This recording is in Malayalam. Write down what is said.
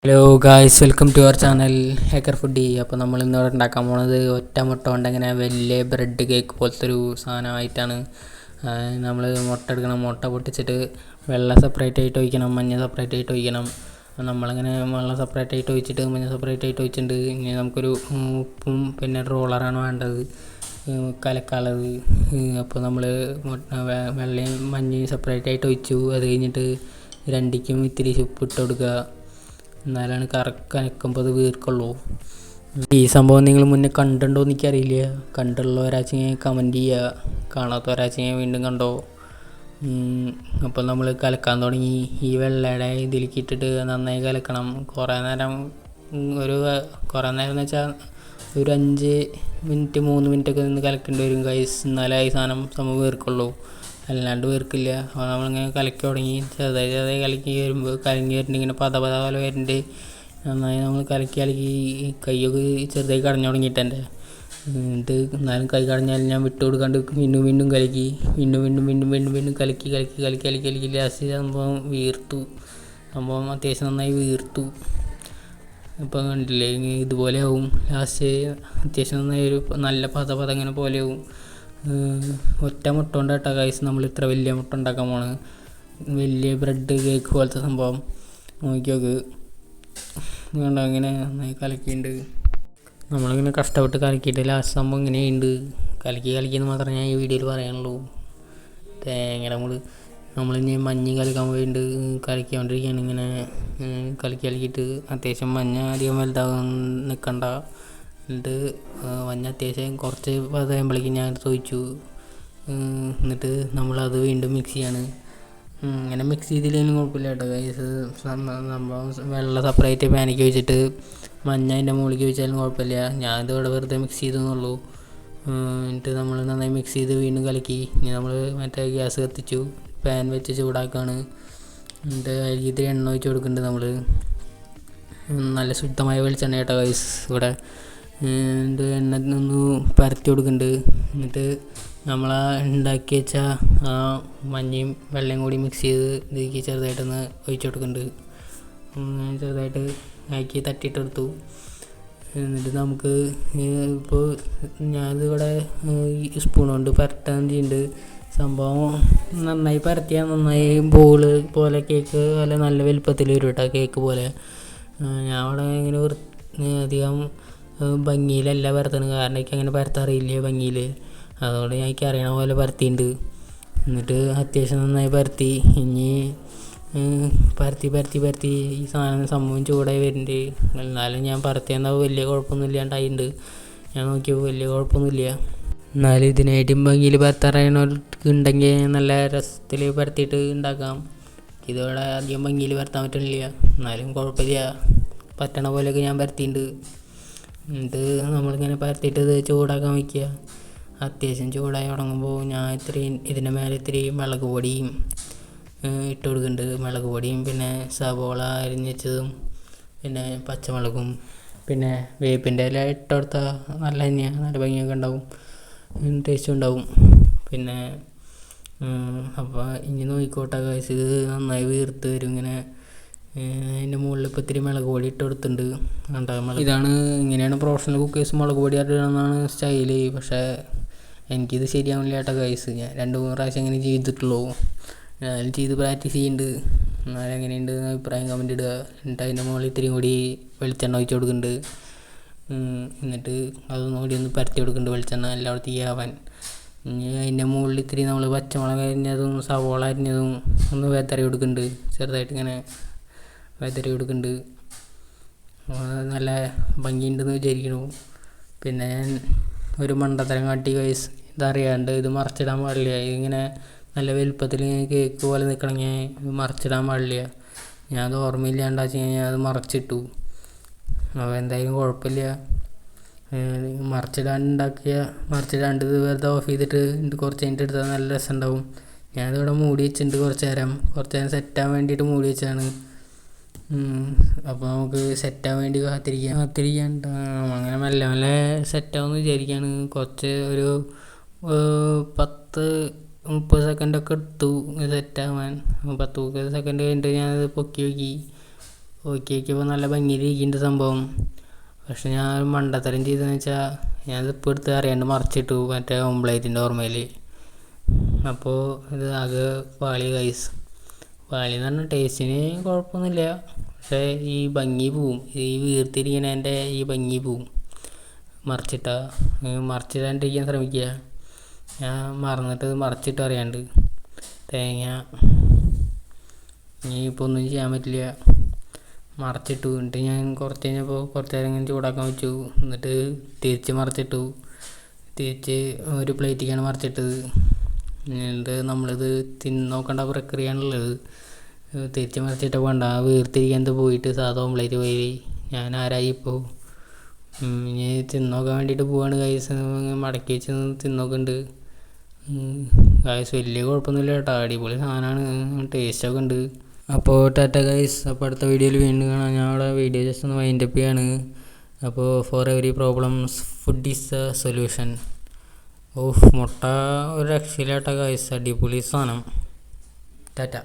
Hello guys, welcome to our channel Hacker Foodie. അപ്പോൾ നമ്മൾ ഇന്നിവിടെ ഉണ്ടാക്കാൻ പോണത് ഒറ്റ മുട്ട കൊണ്ട് ഇങ്ങനെ വലിയ ബ്രെഡ് കേക്ക് പോലത്തെ ഒരു സാധനമായിട്ടാണ്. നമ്മൾ മുട്ട എടുക്കണം, മുട്ട പൊട്ടിച്ചിട്ട് വെള്ളം സെപ്പറേറ്റ് ആയിട്ട് ഒഴിക്കണം, മഞ്ഞ സെപ്പറേറ്റ് ആയിട്ട് ഒഴിക്കണം. നമ്മളിങ്ങനെ വെള്ളം സെപ്പറേറ്റ് ആയിട്ട് ഒഴിച്ചിട്ട് മഞ്ഞ സെപ്പറേറ്റ് ആയിട്ട് ഒഴിച്ചിട്ടുണ്ട്. ഇനി നമുക്കൊരു ഉപ്പും പിന്നെ റോളറാണ് വേണ്ടത് കലക്കാനുള്ളത്. അപ്പോൾ നമ്മൾ വെള്ളയും മഞ്ഞയും സെപ്പറേറ്റ് ആയിട്ട് ഒഴിച്ചു. അത് കഴിഞ്ഞിട്ട് രണ്ടിക്കും ഇത്തിരി ഉപ്പ് ഇട്ട് കൊടുക്കുക. എന്നാലാണ് കനക്കുമ്പോൾ അത് വീർക്കുള്ളൂ. ഈ സംഭവം നിങ്ങൾ മുന്നേ കണ്ടിട്ടുണ്ടോ എന്ന് എനിക്കറിയില്ല. കണ്ടുള്ള ഒരാഴ്ച കമൻറ്റ് ചെയ്യുക, കാണാത്ത ഒരാഴ്ച വീണ്ടും കണ്ടോ. അപ്പോൾ നമ്മൾ കലക്കാൻ തുടങ്ങി. ഈ വെള്ളയുടെ ഇതിലേക്ക് ഇട്ടിട്ട് നന്നായി കലക്കണം. കുറേ നേരം എന്ന് വെച്ചാൽ ഒരു 5 മിനിറ്റ് 3 മിനിറ്റൊക്കെ നിന്ന് കലക്കേണ്ടി വരും ഗൈസ്. എന്നാലേ ഈ സംഭവം വീർക്കുള്ളൂ, അല്ലാണ്ട് വീർക്കില്ല. അപ്പോൾ നമ്മളിങ്ങനെ കലക്കി തുടങ്ങി. ചെറുതായി കലക്കി വരുന്നുണ്ട്, ഇങ്ങനെ പത പോലെ വരുന്നുണ്ട്. നന്നായി നമ്മൾ കലക്കി കൈയൊക്കെ ചെറുതായി കടഞ്ഞു തുടങ്ങിയിട്ടെൻ്റെ. എന്നിട്ട് എന്നാലും കൈ കടഞ്ഞാലും ഞാൻ വിട്ടു കൊടുക്കാണ്ട് വീണ്ടും കലക്കി വീണ്ടും കലക്കി ലാസ്റ്റ് സംഭവം വീർത്തു. സംഭവം അത്യാവശ്യം നന്നായി വീർത്തു. ഇപ്പം കണ്ടില്ലേ, ഇതുപോലെ ആവും ലാസ്റ്റ്. അത്യാവശ്യം നന്നായി ഒരു നല്ല പത ഇങ്ങനെ പോലെയാവും. ഒറ്റ മുട്ട കൊണ്ട് കേട്ടോ ഗൈസ് നമ്മൾ ഇത്ര വലിയ മുട്ട ഉണ്ടാക്കാൻ പോണ്. വലിയ ബ്രെഡ് കേക്ക് പോലത്തെ സംഭവം നോക്കിയോക്ക്. വേണ്ട ഇങ്ങനെ നന്നായി കലക്കിയിട്ടുണ്ട്. നമ്മളിങ്ങനെ കഷ്ടപ്പെട്ട് കലക്കിയിട്ട് ലാസ്റ്റ് സംഭവം ഇങ്ങനെയുണ്ട്. കലക്കിയെന്ന് മാത്രമേ ഞാൻ ഈ വീഡിയോയിൽ പറയാനുള്ളൂ. തേങ്ങ നമ്മളിനി മഞ്ഞ് കലക്കാൻ പോയിട്ട് കലക്കിക്കൊണ്ടിരിക്കുകയാണ്. ഇങ്ങനെ കലക്കിയിട്ട് അത്യാവശ്യം മഞ്ഞ അധികം വലുതാകാൻ നിൽക്കണ്ട. എന്നിട്ട് മഞ്ഞ അത്യാവശ്യം കുറച്ച് പതയുമ്പോഴേക്കും ഞാൻ എടുത്ത് ഒഴിച്ചു. എന്നിട്ട് നമ്മളത് വീണ്ടും മിക്സ് ചെയ്യാണ്. ഇങ്ങനെ മിക്സ് ചെയ്തില്ലെങ്കിലും കുഴപ്പമില്ല കേട്ടോ ഗൈസ്. സംഭവം വെള്ളം സെപ്പറേറ്റ് പാനിക്ക് ഒഴിച്ചിട്ട് മഞ്ഞ അതിൻ്റെ മുകളിലേക്ക് ഒഴിച്ചാലും കുഴപ്പമില്ല. ഞാനിത് ഇവിടെ വെറുതെ മിക്സ് ചെയ്തെന്നുള്ളൂ. എന്നിട്ട് നമ്മൾ നന്നായി മിക്സ് ചെയ്ത് വീണ്ടും കലക്കി. ഇനി നമ്മൾ മറ്റേ ഗ്യാസ് കത്തിച്ചു, പാൻ വെച്ച് ചൂടാക്കുകയാണ്. എന്നിട്ട് അതിലേക്ക് ഇത്തിരി എണ്ണ ഒഴിച്ച് കൊടുക്കുന്നുണ്ട് നമ്മൾ. നല്ല ശുദ്ധമായ വെളിച്ചെണ്ണ കേട്ടോ ഗൈസ് ഇവിടെ. എന്നിട്ട് എണ്ണ ഒന്ന് പരത്തി കൊടുക്കുന്നുണ്ട്. എന്നിട്ട് നമ്മൾ ഉണ്ടാക്കി വെച്ച ആ മഞ്ഞയും വെള്ളയും കൂടി മിക്സ് ചെയ്ത് ഇതിലേക്ക് ചെറുതായിട്ടൊന്ന് ഒഴിച്ചു കൊടുക്കുന്നുണ്ട്. ചെറുതായിട്ട് ആക്കി തട്ടിയിട്ടെടുത്തു. എന്നിട്ട് നമുക്ക് ഇപ്പോൾ ഞാനിതിവിടെ സ്പൂൺ കൊണ്ട് പരട്ടാൻ ചെയ്യുന്നുണ്ട്. സംഭവം നന്നായി പരത്തിയാൽ നന്നായി ബോള് പോലെ കേക്ക് പോലെ നല്ല വലുപ്പത്തിൽ വരും കേട്ടോ കേക്ക് പോലെ. ഞാൻ അവിടെ ഇങ്ങനെ അധികം ഭംഗിയിലല്ല പരത്തുന്നത്, കാരണം എനിക്ക് അങ്ങനെ പരത്താറിയില്ല ഭംഗിയിൽ. അതുകൊണ്ട് എനിക്ക് അറിയണ പോലെ പരത്തിയിട്ടുണ്ട്. എന്നിട്ട് അത്യാവശ്യം നന്നായി പരത്തി. ഇനി പരത്തി ഈ സംഭവം ചൂടായി വരുന്നുണ്ട്. എന്നാലും ഞാൻ പരത്തിയെന്നാൽ വലിയ കുഴപ്പമൊന്നും ഇല്ലാണ്ടായിട്ടുണ്ട്. ഞാൻ നോക്കിയപ്പോൾ വലിയ കുഴപ്പമൊന്നുമില്ല. എന്നാലും ഇതിനായിട്ടും ഭംഗിയിൽ പരത്തറിയണവർക്ക് ഉണ്ടെങ്കിൽ നല്ല രസത്തിൽ പരത്തിയിട്ട് ഉണ്ടാക്കാം. ഇതോടെ അധികം ഭംഗിയിൽ പരത്താൻ പറ്റുന്നില്ല, എന്നാലും കുഴപ്പമില്ല. പറ്റണ പോലെയൊക്കെ ഞാൻ പരത്തിയിട്ടുണ്ട്. എന്നിട്ട് നമ്മളിങ്ങനെ പരത്തിയിട്ട് ഇത് ചൂടാക്കാൻ വയ്ക്കുക. അത്യാവശ്യം ചൂടായി തുടങ്ങുമ്പോൾ ഞാൻ ഇതിൻ്റെ മേലെ ഇത്തിരി മുളക് പൊടിയും ഇട്ട് കൊടുക്കുന്നുണ്ട്. മുളക് പൊടിയും പിന്നെ സവോള അരിഞ്ഞ് വെച്ചതും പിന്നെ പച്ചമുളകും പിന്നെ വേപ്പിൻ്റെ ഇല ഇട്ട് കൊടുത്താൽ നല്ല തന്നെയാണ്, നല്ല ഭംഗിയൊക്കെ ഉണ്ടാവും, ടേസ്റ്റും ഉണ്ടാവും. പിന്നെ അപ്പോൾ ഇനി നോക്കിക്കോട്ടെ ഗൈസ്, ഇത് നന്നായി വീർത്ത് വരും ഇങ്ങനെ. അതിൻ്റെ മുകളിൽ ഇപ്പോൾ ഇത്തിരി മുളക് പൊടി ഇട്ട് കൊടുത്തിട്ടുണ്ട്. ഇതാണ് ഇങ്ങനെയാണ് പ്രൊഫഷണൽ കുക്കേഴ്സ് മുളക് പൊടി ഇടണമെന്നാണ് സ്റ്റൈല്. പക്ഷേ എനിക്കിത് ശരിയാവില്ല കേട്ടോ ഗൈസ്. ഞാൻ 2-3 പ്രാവശ്യം ഇങ്ങനെ ചെയ്തിട്ടുള്ളൂ. ഞാനും ചെയ്ത് പ്രാക്ടീസ് ചെയ്യുന്നുണ്ട്. എന്നാലും എങ്ങനെയുണ്ട് അഭിപ്രായം കമൻറ്റ് ഇടുക. എന്നിട്ട് അതിൻ്റെ മുകളിൽ ഇത്തിരി കൂടി വെളിച്ചെണ്ണ ഒഴിച്ച് കൊടുക്കുന്നുണ്ട്. എന്നിട്ട് അതൊന്നുകൂടി ഒന്ന് പരത്തി കൊടുക്കുന്നുണ്ട് വെളിച്ചെണ്ണ എല്ലായിടത്തേക്ക് ആവാൻ. ഇനി അതിൻ്റെ മുകളിൽ ഇത്തിരി നമ്മൾ പച്ചമുളക് അരിഞ്ഞതും സവോള അരിഞ്ഞതും ഒന്ന് വെതറി കൊടുക്കുന്നുണ്ട്. ചെറുതായിട്ട് ഇങ്ങനെ വെതറി കൊടുക്കുന്നുണ്ട്. നല്ല ഭംഗിയുണ്ടെന്ന് വിചാരിക്കുന്നു. പിന്നെ ഞാൻ ഒരു മണ്ടത്തരം കാട്ടി ഗൈസ്. ഇതറിയാണ്ട് ഇത് മറച്ചിടാൻ പാടില്ല. ഇതിങ്ങനെ നല്ല വലുപ്പത്തിൽ കേക്ക് പോലെ നിൽക്കണമെങ്കിൽ മറച്ചിടാൻ പാടില്ല. ഞാനത് ഓർമ്മയില്ലാണ്ടാച്ച് കഴിഞ്ഞാൽ അത് മറച്ചിട്ടു. അപ്പോൾ എന്തായാലും കുഴപ്പമില്ല. മറച്ചിടാണ്ട് ഇത് വെറുതെ ഓഫ് ചെയ്തിട്ട് കുറച്ച് കഴിഞ്ഞിട്ട് എടുത്താൽ നല്ല രസം ഉണ്ടാവും. ഞാനിവിടെ മൂടി വെച്ചിട്ടുണ്ട് കുറച്ച് നേരം സെറ്റാകാൻ വേണ്ടിയിട്ട് മൂടി വെച്ചാണ്. അപ്പോൾ നമുക്ക് സെറ്റാകാൻ വേണ്ടി കാത്തിരിക്കാണ്ട് അങ്ങനെ മെല്ലെ സെറ്റാവുമെന്ന് വിചാരിക്കുകയാണ്. കുറച്ച് ഒരു 10-30 സെക്കൻഡൊക്കെ എടുത്തു സെറ്റാവാൻ. 10-30 സെക്കൻഡ് കഴിഞ്ഞിട്ട് ഞാനത് പൊക്കി നോക്കി. നോക്കിയപ്പോൾ നല്ല ഭംഗിയിലിരിക്കുന്നുണ്ട് സംഭവം. പക്ഷെ ഞാൻ മണ്ടത്തരം ചെയ്തതെന്ന് വെച്ചാൽ ഞാനിപ്പോൾ എടുത്ത് അറിയാണ്ട് മറിച്ചിട്ടു മറ്റേ ഓംപ്ലേറ്റിൻ്റെ ഓർമ്മയിൽ. അപ്പോൾ ഇത് ആകെ പാളി ഗൈസ്. പാളി എന്ന് പറഞ്ഞാൽ ടേസ്റ്റിന് കുഴപ്പമൊന്നുമില്ല, പക്ഷേ ഈ ഭംഗി പോവും, ഈ വീർത്തിരിക്കണേൻ്റെ ഈ ഭംഗി പോവും മറിച്ചിടാണ്ടിരിക്കാൻ ശ്രമിക്കുക. ഞാൻ മറന്നിട്ട് മറിച്ചിട്ട് അറിയാണ്ട് തേങ്ങ ഇനിയിപ്പോൾ ഒന്നും ചെയ്യാൻ പറ്റില്ല. മറിച്ചിട്ടു. എന്നിട്ട് ഞാൻ കുറച്ച് കഴിഞ്ഞപ്പോൾ കുറച്ച് നേരം ഇങ്ങനെ ചൂടാക്കാൻ വെച്ചു. എന്നിട്ട് തിരിച്ച് മറിച്ചിട്ടു. തിരിച്ച് ഒരു പ്ലേറ്റിലേക്കാണ് മറിച്ചിട്ടത്. എന്നിട്ട് നമ്മളിത് നോക്കേണ്ട പ്രക്രിയയാണുള്ളത്. തിരിച്ച് മറിച്ചിട്ട് വേണ്ട വീർത്തിരിക്കാൻ പോയിട്ട് സാധാ ഓംപ്ലേറ്റ് പോയി ഞാൻ ആരായി ഇപ്പോൾ. ഇനി തിന്നോക്കാൻ വേണ്ടിയിട്ട് പോവാണ് ഗൈസ്. മടക്കി വെച്ച് തിന്നോക്കുന്നുണ്ട് ഗൈസ്. വലിയ കുഴപ്പമൊന്നുമില്ല കേട്ടോ, അടിപൊളി സാധനമാണ്, ടേസ്റ്റൊക്കെ ഉണ്ട്. അപ്പോൾ ടാറ്റ ഗൈസ്. അപ്പോൾ അടുത്ത വീഡിയോയിൽ വീണ്ടും കാണാം. ഞാൻ അവിടെ വീഡിയോ ജസ്റ്റ് ഒന്ന് വൈൻഡപ്പ് ചെയ്യാണ്. അപ്പോൾ for every problems food is the solution. മുട്ട ഒരു രക്ഷയില്ലാട്ട ഗൈസ്, അടിപൊളി സാധനം. ടാറ്റ.